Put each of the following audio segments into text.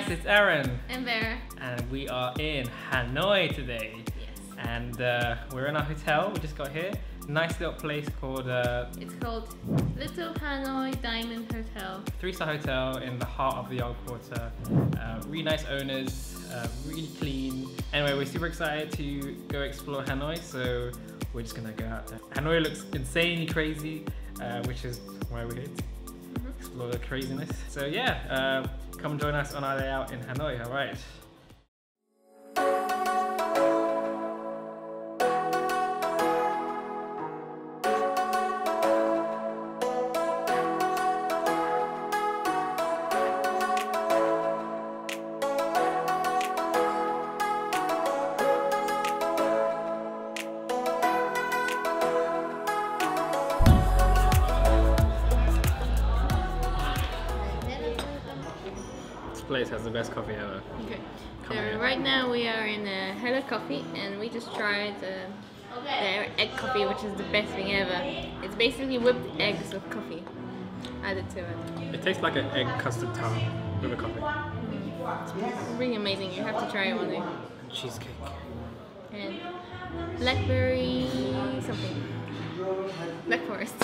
guys, it's Aaron. And Vera. And we are in Hanoi today. Yes. And we're in our hotel. We just got here. Nice little place called... it's called Little Hanoi Diamond Hotel. 3-star hotel in the heart of the old quarter. Really nice owners, really clean. Anyway, we're super excited to go explore Hanoi, so we're just gonna go out there. Hanoi looks insanely crazy, which is why we're here to explore the craziness. So yeah, come join us on our day out in Hanoi, all right? Place has the best coffee ever. Okay. So right now we are in Hello Coffee and we just tried their egg coffee, which is the best thing ever. It's basically whipped eggs with coffee added to it. It tastes like an egg custard tart with a coffee. It's really amazing. You have to try it one day. And cheesecake. And blackberry something. Black forest.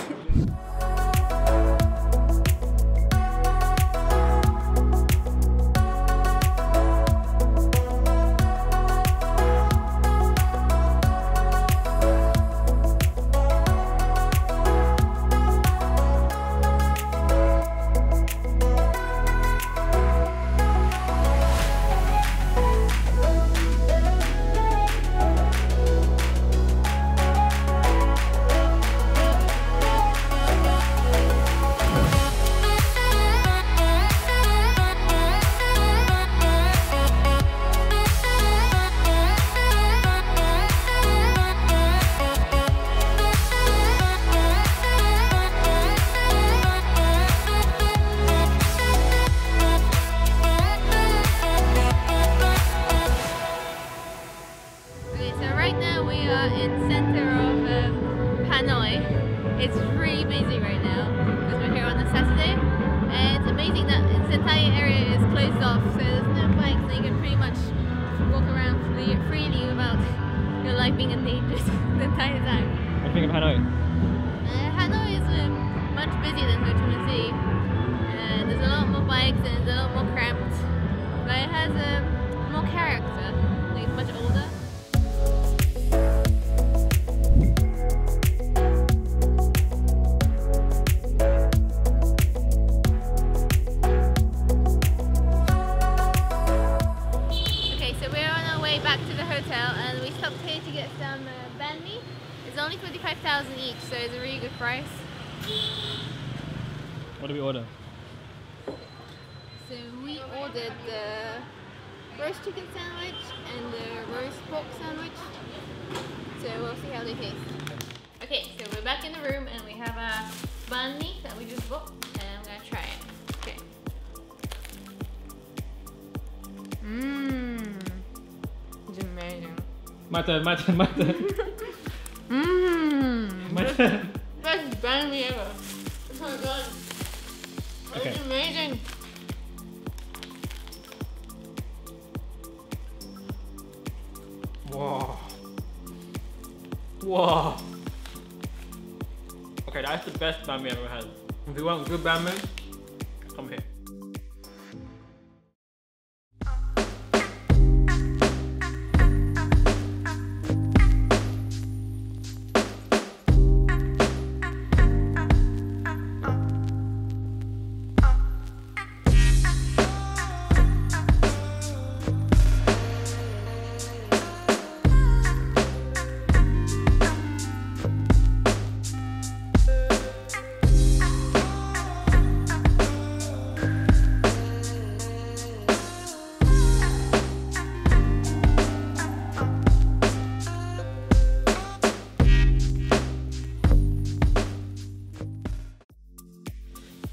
It's really busy right now because we're here on a Saturday, and it's amazing that this entire area is closed off, so there's no bikes, so you can pretty much walk around freely without your life being endangered the entire time. What do you think of Hanoi? Hanoi is much busier than Ho Chi Minh City. There's a lot more bikes and it's a lot more cramped, but it has more character. Like, it's much older. Back to the hotel, and we stopped here to get some banh mi. It's only 25,000 each, so it's a really good price. What did we order? So we ordered the roast chicken sandwich and the roast pork sandwich. So we'll see how they taste. Okay, so we're back in the room and we have a banh mi that we just bought, and I'm gonna try it. Okay. It's amazing. My turn. My turn. Best banh mi ever. Oh my god. Okay. It's amazing. Whoa. Whoa. Okay, that's the best banh mi I've ever had. If you want good banh mi, come here.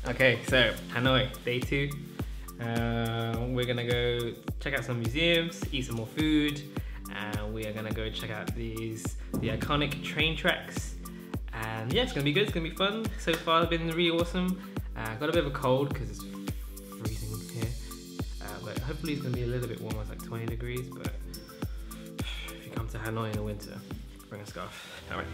Okay, so Hanoi, day 2. We're gonna go check out some museums, eat some more food, and we are gonna go check out the iconic train tracks. And yeah, it's gonna be good, it's gonna be fun. So far it's been really awesome. Got a bit of a cold because it's freezing here, but hopefully hopefully it's gonna be a little bit warmer, it's like 20 degrees, but if you come to Hanoi in the winter, bring a scarf. All right.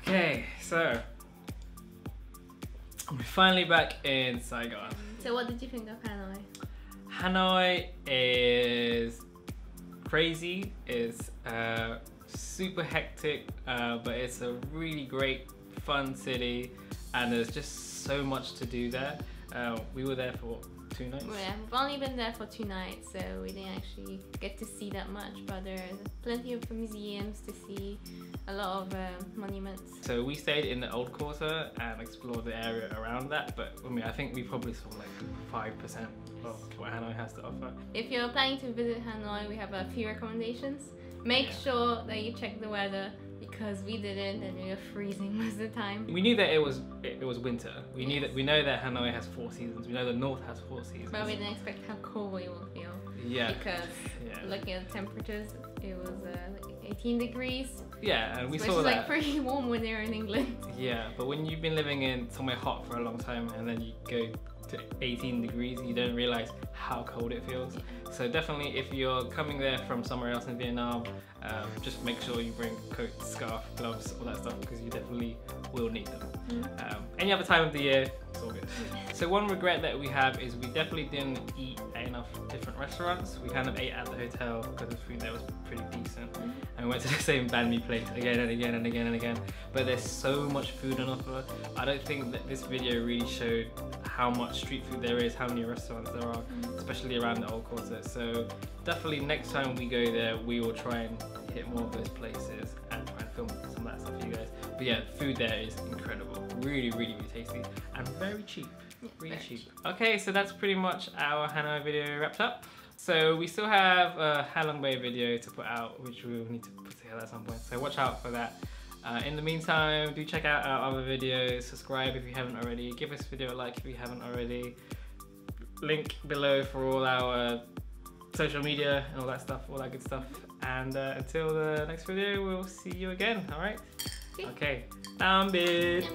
Okay, so we're finally back in Saigon. So what did you think of Hanoi? Hanoi is crazy, it's super hectic, but it's a really great, fun city, and there's just so much to do there. We were there for 2 nights? Well, yeah, we've only been there for 2 nights, so we didn't actually get to see that much, but there's plenty of museums to see, a lot of monuments. So we stayed in the old quarter and explored the area around that, but I mean, I think we probably saw like 5% of what Hanoi has to offer. If you're planning to visit Hanoi, we have a few recommendations. Make sure that you check the weather, because we didn't and we were freezing most of the time. We knew that it was winter. We know that Hanoi has 4 seasons. We know the north has 4 seasons. But we didn't expect how cold we will feel. Yeah. Because looking at the temperatures, it was like 18 degrees. Yeah, and we saw that. Which is like pretty warm when they're in England. Yeah, but when you've been living in somewhere hot for a long time and then you go to 18 degrees, you don't realize how cold it feels. Yeah. So definitely, if you're coming there from somewhere else in Vietnam, just make sure you bring coat, scarf, gloves, all that stuff, because you definitely will need them. Any other time of the year, it's all good. So one regret that we have is we definitely didn't eat at enough different restaurants. We kind of ate at the hotel because the food there was pretty decent, and we went to the same banh mi place again and again and again and again. But there's so much food on offer. I don't think that this video really showed how much street food there is, how many restaurants there are, especially around the old quarter. So definitely next time we go there, we will try and hit more of those places and try and film some of that stuff for you guys. But yeah, food there is incredible, really, really, really tasty and very cheap, really cheap. Okay, so that's pretty much our Hanoi video wrapped up. So we still have a Halong Bay video to put out, which we will need to put together at some point. So watch out for that. In the meantime, do check out our other videos, subscribe if you haven't already, give this video a like if you haven't already. Link below for all our social media and all that stuff, all that good stuff. And until the next video, we'll see you again, alright? Okay. Tạm biệt.